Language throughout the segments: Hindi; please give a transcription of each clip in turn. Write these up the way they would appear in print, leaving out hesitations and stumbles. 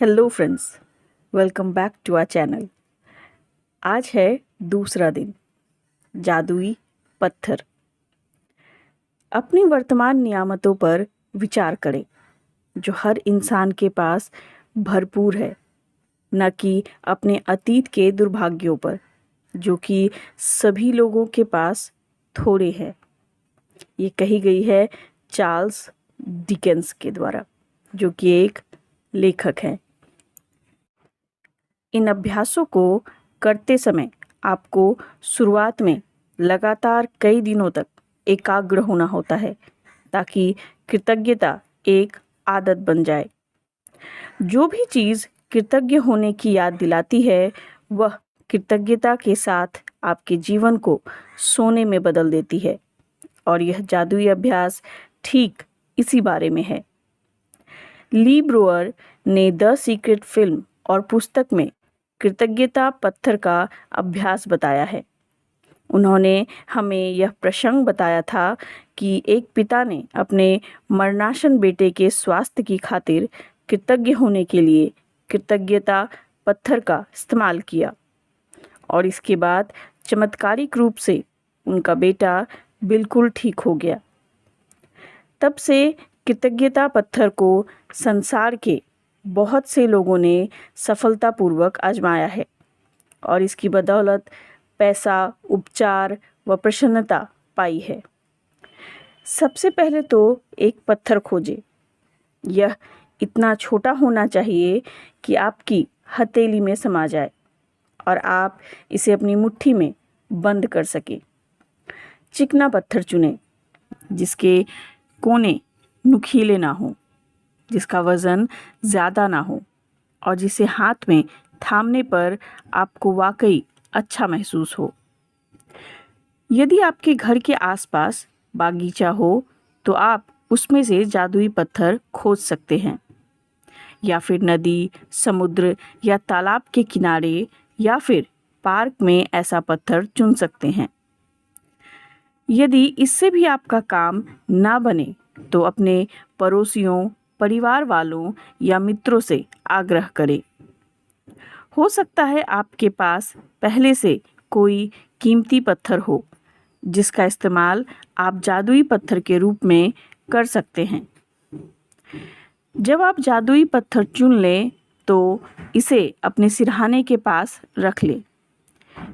Hello friends, welcome back to our channel. आज है दूसरा दिन, जादुई पत्थर। अपनी वर्तमान नियामतों पर विचार करें जो हर इंसान के पास भरपूर है, न कि अपने अतीत के दुर्भाग्यों पर जो कि सभी लोगों के पास थोड़े हैं। ये कही गई है चार्ल्स डिकेंस के द्वारा, जो कि एक लेखक हैं। इन अभ्यासों को करते समय आपको शुरुआत में लगातार कई दिनों तक एकाग्र होना होता है ताकि कृतज्ञता एक आदत बन जाए। जो भी चीज़ कृतज्ञ होने की याद दिलाती है, वह कृतज्ञता के साथ आपके जीवन को सोने में बदल देती है। और यह जादुई अभ्यास ठीक इसी बारे में है। ली ब्रुअर ने द सीक्रेट फिल्म और पुस्तक में कृतज्ञता पत्थर का अभ्यास बताया है। उन्होंने हमें यह प्रसंग बताया था कि एक पिता ने अपने मरणासन बेटे के स्वास्थ्य की खातिर कृतज्ञ होने के लिए कृतज्ञता पत्थर का इस्तेमाल किया और इसके बाद चमत्कारिक रूप से उनका बेटा बिल्कुल ठीक हो गया। तब से कृतज्ञता पत्थर को संसार के बहुत से लोगों ने सफलतापूर्वक आजमाया है और इसकी बदौलत पैसा, उपचार व प्रसन्नता पाई है। सबसे पहले तो एक पत्थर खोजें। यह इतना छोटा होना चाहिए कि आपकी हथेली में समा जाए और आप इसे अपनी मुट्ठी में बंद कर सकें। चिकना पत्थर चुनें जिसके कोने नुकीले ना हो, जिसका वज़न ज़्यादा ना हो और जिसे हाथ में थामने पर आपको वाकई अच्छा महसूस हो। यदि आपके घर के आसपास बागीचा हो तो आप उसमें से जादुई पत्थर खोज सकते हैं, या फिर नदी, समुद्र या तालाब के किनारे या फिर पार्क में ऐसा पत्थर चुन सकते हैं। यदि इससे भी आपका काम ना बने तो अपने पड़ोसियों, परिवार वालों या मित्रों से आग्रह करें। हो सकता है आपके पास पहले से कोई कीमती पत्थर हो जिसका इस्तेमाल आप जादुई पत्थर के रूप में कर सकते हैं। जब आप जादुई पत्थर चुन लें तो इसे अपने सिरहाने के पास रख लें।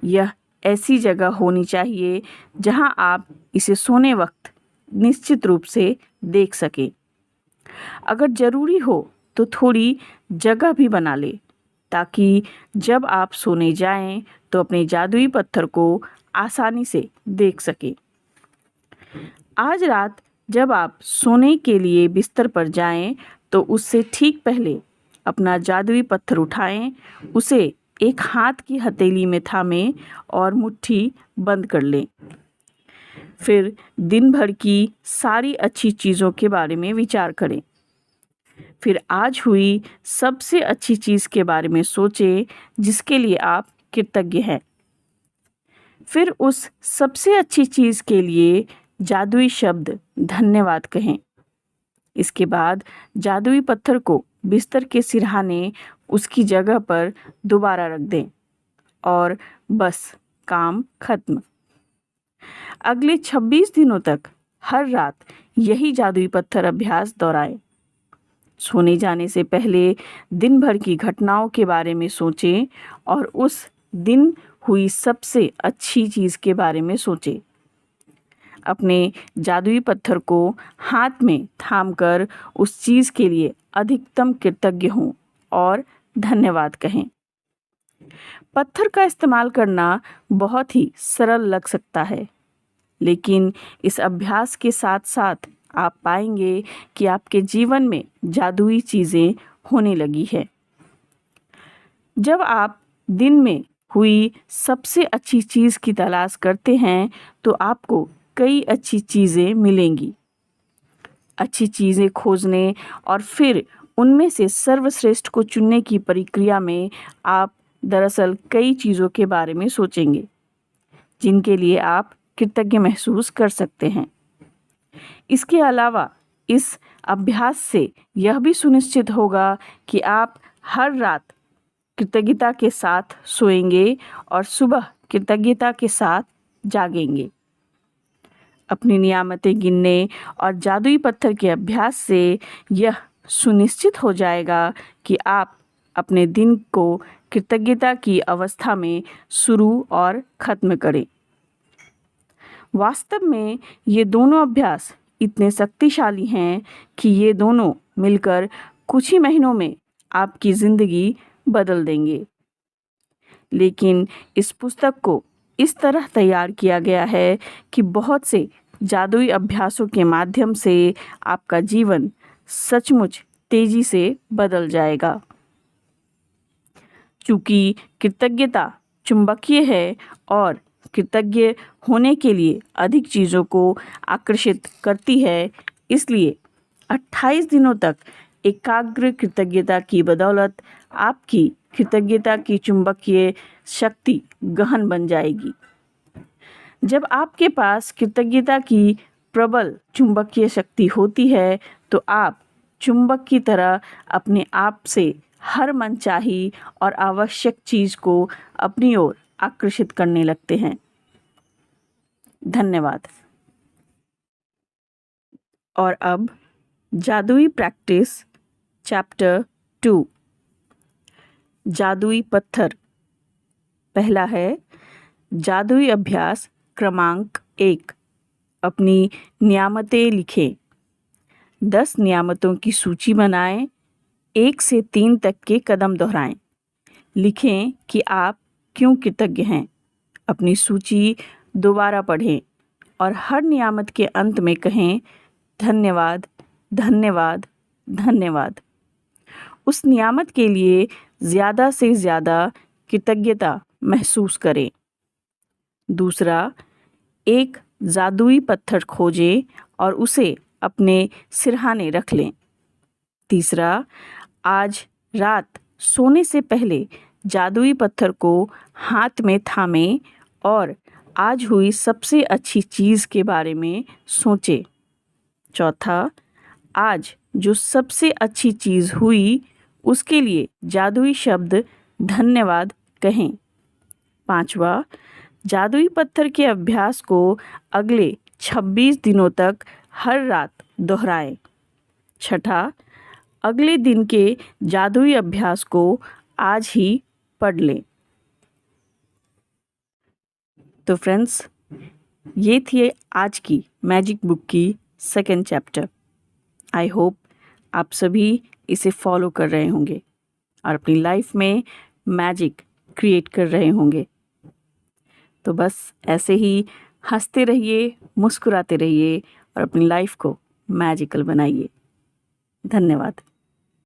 यह ऐसी जगह होनी चाहिए जहां आप इसे सोने वक्त निश्चित रूप से देख सकें। अगर ज़रूरी हो तो थोड़ी जगह भी बना लें ताकि जब आप सोने जाएं तो अपने जादुई पत्थर को आसानी से देख सकें। आज रात जब आप सोने के लिए बिस्तर पर जाएं तो उससे ठीक पहले अपना जादुई पत्थर उठाएं, उसे एक हाथ की हथेली में थामें और मुट्ठी बंद कर लें। फिर दिन भर की सारी अच्छी चीज़ों के बारे में विचार करें। फिर आज हुई सबसे अच्छी चीज़ के बारे में सोचें जिसके लिए आप कृतज्ञ हैं। फिर उस सबसे अच्छी चीज़ के लिए जादुई शब्द धन्यवाद कहें। इसके बाद जादुई पत्थर को बिस्तर के सिरहाने उसकी जगह पर दोबारा रख दें और बस काम खत्म। अगले 26 दिनों तक हर रात यही जादुई पत्थर अभ्यास दोहराएं। सोने जाने से पहले दिन भर की घटनाओं के बारे में सोचें और उस दिन हुई सबसे अच्छी चीज़ के बारे में सोचें। अपने जादुई पत्थर को हाथ में थामकर उस चीज़ के लिए अधिकतम कृतज्ञ हों और धन्यवाद कहें। पत्थर का इस्तेमाल करना बहुत ही सरल लग सकता है, लेकिन इस अभ्यास के साथ साथ आप पाएंगे कि आपके जीवन में जादुई चीज़ें होने लगी है। जब आप दिन में हुई सबसे अच्छी चीज़ की तलाश करते हैं तो आपको कई अच्छी चीज़ें मिलेंगी। अच्छी चीज़ें खोजने और फिर उनमें से सर्वश्रेष्ठ को चुनने की प्रक्रिया में आप दरअसल कई चीज़ों के बारे में सोचेंगे जिनके लिए आप कृतज्ञ महसूस कर सकते हैं। इसके अलावा इस अभ्यास से यह भी सुनिश्चित होगा कि आप हर रात कृतज्ञता के साथ सोएंगे और सुबह कृतज्ञता के साथ जागेंगे। अपनी नियामतें गिनने और जादुई पत्थर के अभ्यास से यह सुनिश्चित हो जाएगा कि आप अपने दिन को कृतज्ञता की अवस्था में शुरू और ख़त्म करें। वास्तव में ये दोनों अभ्यास इतने शक्तिशाली हैं कि ये दोनों मिलकर कुछ ही महीनों में आपकी ज़िंदगी बदल देंगे। लेकिन इस पुस्तक को इस तरह तैयार किया गया है कि बहुत से जादुई अभ्यासों के माध्यम से आपका जीवन सचमुच तेजी से बदल जाएगा। चूँकि कृतज्ञता चुंबकीय है और कृतज्ञ होने के लिए अधिक चीज़ों को आकर्षित करती है, इसलिए 28 दिनों तक एकाग्र कृतज्ञता की बदौलत आपकी कृतज्ञता की चुंबकीय शक्ति गहन बन जाएगी। जब आपके पास कृतज्ञता की प्रबल चुंबकीय शक्ति होती है तो आप चुंबक की तरह अपने आप से हर मनचाही और आवश्यक चीज़ को अपनी ओर आकर्षित करने लगते हैं। धन्यवाद। और अब जादुई प्रैक्टिस चैप्टर 2, जादुई पत्थर। पहला है जादुई अभ्यास क्रमांक 1। अपनी नियामतें लिखें। 10 नियामतों की सूची बनाएं। 1 से 3 तक के कदम दोहराएं। लिखें कि आप क्यों कृतज्ञ हैं। अपनी सूची दोबारा पढ़ें और हर नियामत के अंत में कहें धन्यवाद, धन्यवाद, धन्यवाद। उस नियामत के लिए ज़्यादा से ज़्यादा कृतज्ञता महसूस करें। दूसरा, एक जादुई पत्थर खोजें और उसे अपने सिरहाने रख लें। तीसरा, आज रात सोने से पहले जादुई पत्थर को हाथ में थामें और आज हुई सबसे अच्छी चीज़ के बारे में सोचें। चौथा, आज जो सबसे अच्छी चीज़ हुई उसके लिए जादुई शब्द धन्यवाद कहें। पांचवा, जादुई पत्थर के अभ्यास को अगले 26 दिनों तक हर रात दोहराएं। छठा, अगले दिन के जादुई अभ्यास को आज ही पढ़ लें। तो फ्रेंड्स, ये थी आज की मैजिक बुक की 2nd चैप्टर। आई होप आप सभी इसे फॉलो कर रहे होंगे और अपनी लाइफ में मैजिक क्रिएट कर रहे होंगे। तो बस ऐसे ही हंसते रहिए, मुस्कुराते रहिए और अपनी लाइफ को मैजिकल बनाइए। धन्यवाद।